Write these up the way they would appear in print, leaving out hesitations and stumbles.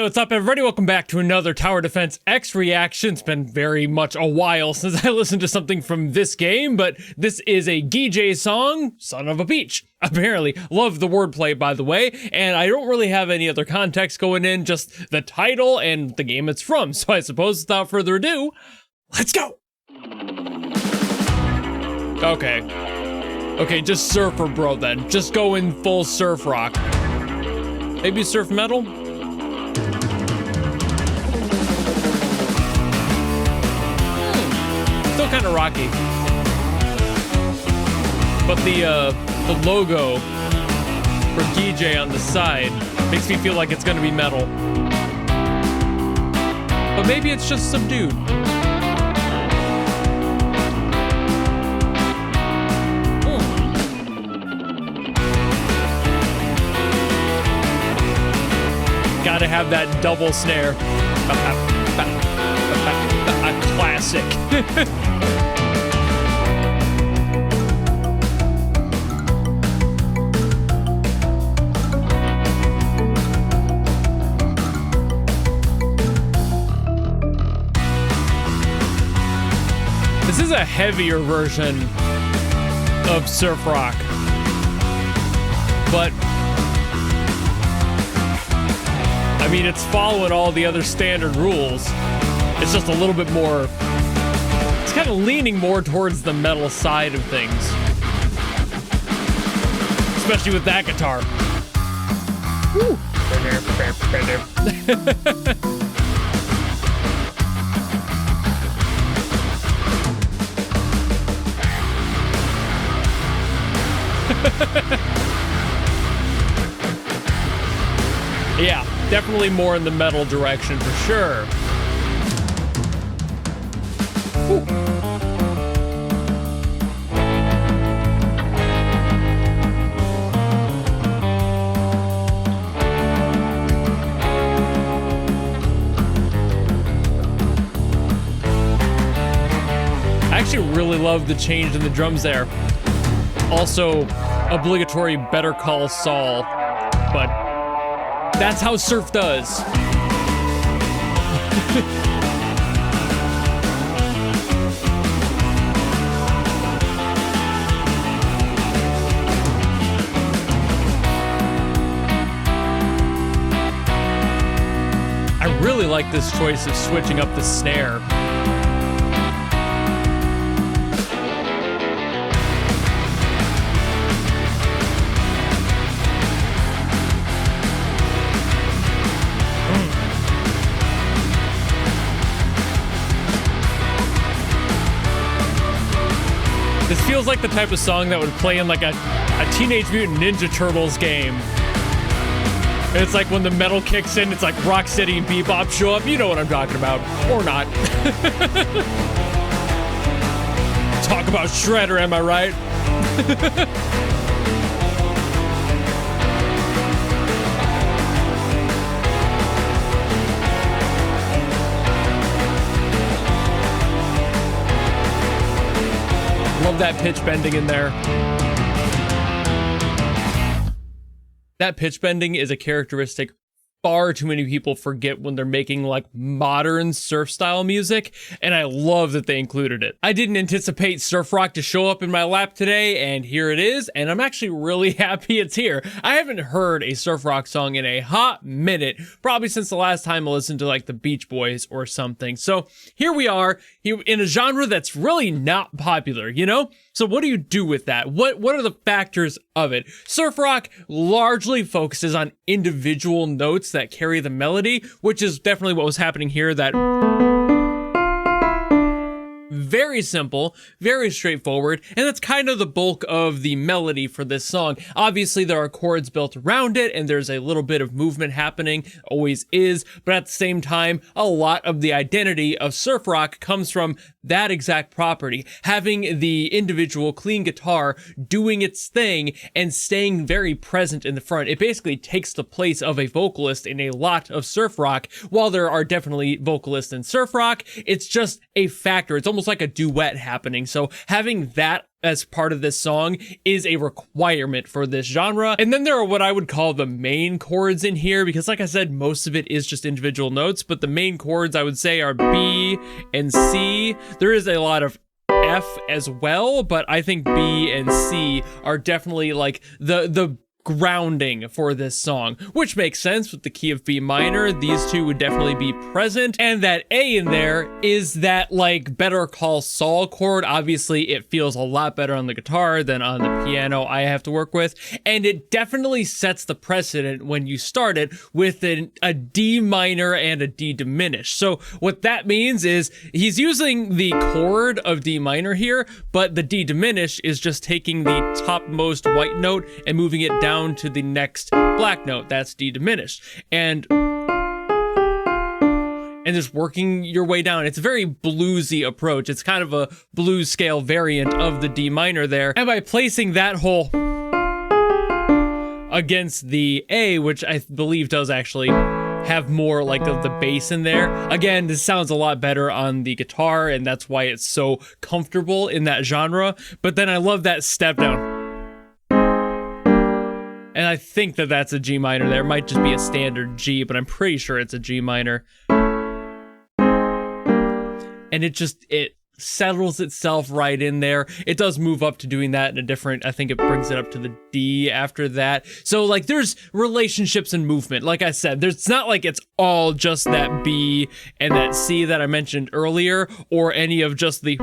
what's up, everybody? Welcome back to another Tower Defense X reaction. It's been very much a while since I listened to something from this game, but this is a GJ song, Son of a Peach. Apparently. Love the wordplay, by the way, and I don't really have any other context going in, just the title and the game it's from. So I suppose without further ado, let's go! Okay, just surfer bro then. Just go in full surf rock. Maybe surf metal? Still kind of rocky. But the logo for DJ on the side makes me feel like it's gonna be metal. But maybe it's just subdued. Gotta have that double snare. A classic. This is a heavier version of surf rock, but I mean, it's following all the other standard rules. It's just a little bit more, it's kind of leaning more towards the metal side of things. Especially with that guitar. Woo. Yeah. Definitely more in the metal direction for sure. Ooh. I actually really love the change in the drums there. Also, obligatory Better Call Saul, but that's how surf does. I really like this choice of switching up the snare. This feels like the type of song that would play in like a Teenage Mutant Ninja Turtles game. And it's like when the metal kicks in, it's like Rocksteady and Bebop show up. You know what I'm talking about. Or not. Talk about Shredder, am I right? Love that pitch bending in there. That pitch bending is a characteristic far too many people forget when they're making like modern surf style music, and I love that they included it. I didn't anticipate surf rock to show up in my lap today, and here it is, and I'm actually really happy it's here. I haven't heard a surf rock song in a hot minute, probably since the last time I listened to like the Beach Boys or something. So here we are in a genre that's really not popular, you know? So what do you do with that? What are the factors of it? Surf rock largely focuses on individual notes that carry the melody, which is definitely what was happening here. That very simple, very straightforward, and that's kind of the bulk of the melody for this song. Obviously, there are chords built around it, and there's a little bit of movement happening, always is, but at the same time, a lot of the identity of surf rock comes from that exact property, having the individual clean guitar doing its thing and staying very present in the front. It basically takes the place of a vocalist in a lot of surf rock. While there are definitely vocalists in surf rock, it's just a factor. It's almost like a duet happening. So having that as part of this song is a requirement for this genre. And then there are what I would call the main chords in here, because like I said, most of it is just individual notes, but the main chords I would say are B and C. There is a lot of F as well, but I think B and C are definitely like the grounding for this song, which makes sense with the key of B minor. These two would definitely be present, and that A in there is that like Better Call Saul chord. Obviously it feels a lot better on the guitar than on the piano I have to work with, and it definitely sets the precedent when you start it with a D minor and a D diminished. So what that means is he's using the chord of D minor here, but the D diminished is just taking the topmost white note and moving it down to the next black note. That's D diminished. And just working your way down. It's a very bluesy approach. It's kind of a blues scale variant of the D minor there. And by placing that whole against the A, which I believe does actually have more like of the bass in there. Again, this sounds a lot better on the guitar, and that's why it's so comfortable in that genre. But then I love that step down. And I think that that's a G minor there. It might just be a standard G, but I'm pretty sure it's a G minor. And it settles itself right in there. It does move up to doing that in a different, I think it brings it up to the D after that. So like there's relationships and movement. Like I said, it's not like it's all just that B and that C that I mentioned earlier, or any of just the...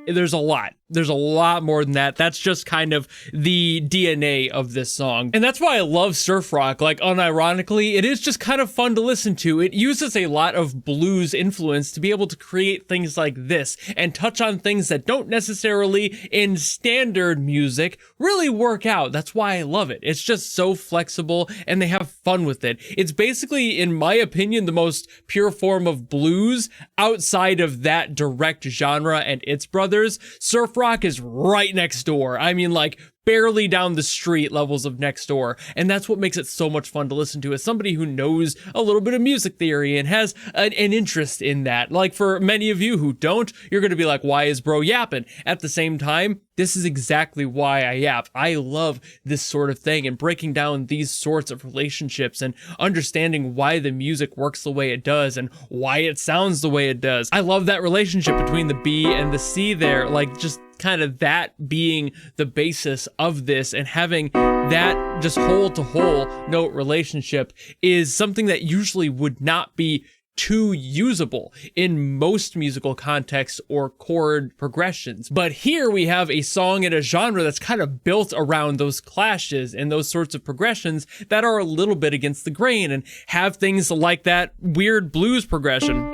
There's a lot. There's a lot more than that. That's just kind of the DNA of this song. And that's why I love surf rock. Like, unironically, it is just kind of fun to listen to. It uses a lot of blues influence to be able to create things like this and touch on things that don't necessarily in standard music really work out. That's why I love it. It's just so flexible and they have fun with it. It's basically, in my opinion, the most pure form of blues outside of that direct genre and its brothers. Surf rock is right next door. I mean, like, barely down the street levels of next door. And that's what makes it so much fun to listen to as somebody who knows a little bit of music theory and has an interest in that. Like, for many of you who don't, you're going to be like, why is bro yapping? At the same time, this is exactly why I yap. I love this sort of thing and breaking down these sorts of relationships and understanding why the music works the way it does and why it sounds the way it does. I love that relationship between the B and the C there, like just kind of that being the basis of this, and having that just whole to whole note relationship is something that usually would not be too usable in most musical contexts or chord progressions. But here we have a song in a genre that's kind of built around those clashes and those sorts of progressions that are a little bit against the grain and have things like that weird blues progression.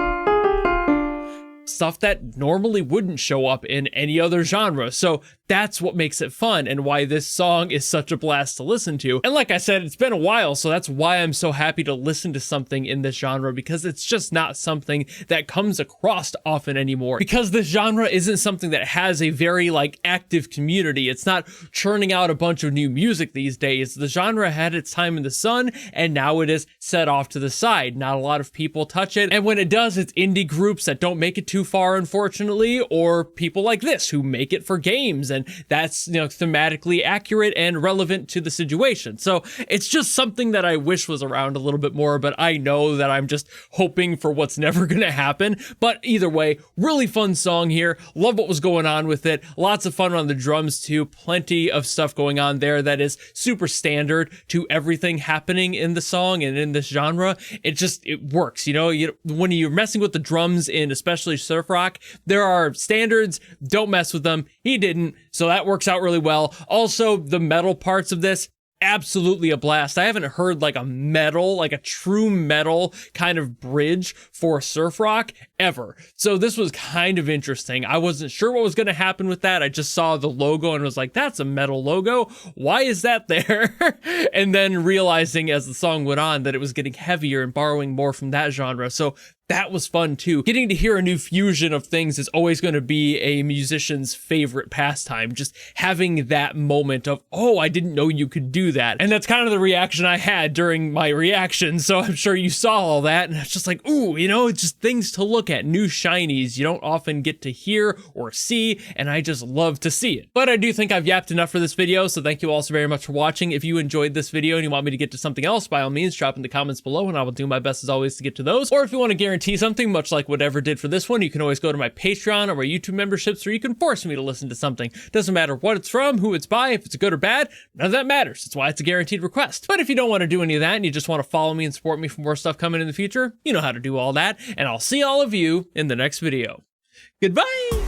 Stuff that normally wouldn't show up in any other genre. So that's what makes it fun and why this song is such a blast to listen to. And like I said, it's been a while, so that's why I'm so happy to listen to something in this genre, because it's just not something that comes across often anymore. Because this genre isn't something that has a very like active community. It's not churning out a bunch of new music these days. The genre had its time in the sun and now it is set off to the side. Not a lot of people touch it. And when it does, it's indie groups that don't make it too far, unfortunately, or people like this who make it for games, and that's, you know, thematically accurate and relevant to the situation. So it's just something that I wish was around a little bit more, but I know that I'm just hoping for what's never gonna happen. But either way, really fun song here. Love what was going on with it. Lots of fun on the drums too. Plenty of stuff going on there that is super standard to everything happening in the song and in this genre. It works, you know. When you're messing with the drums in especially surf rock, there are standards. Don't mess with them. He didn't, so that works out really well. Also, the metal parts of this, absolutely a blast. I haven't heard like a true metal kind of bridge for surf rock ever. So this was kind of interesting. I wasn't sure what was going to happen with that. I just saw the logo and was like, that's a metal logo. Why is that there? And then realizing as the song went on that it was getting heavier and borrowing more from that genre. So that was fun too. Getting to hear a new fusion of things is always going to be a musician's favorite pastime. Just having that moment of, oh, I didn't know you could do that. And that's kind of the reaction I had during my reaction. So I'm sure you saw all that. And it's just like, ooh, you know, it's just things to look at, new shinies you don't often get to hear or see. And I just love to see it. But I do think I've yapped enough for this video. So thank you all so very much for watching. If you enjoyed this video and you want me to get to something else, by all means, drop in the comments below and I will do my best as always to get to those. Or if you want to guarantee something, much like whatever did for this one, you can always go to my Patreon or my YouTube memberships where you can force me to listen to something. Doesn't matter what it's from, who it's by, if it's good or bad, none of that matters. That's why it's a guaranteed request. But if you don't want to do any of that and you just want to follow me and support me for more stuff coming in the future, you know how to do all that. And I'll see all of you in the next video. Goodbye!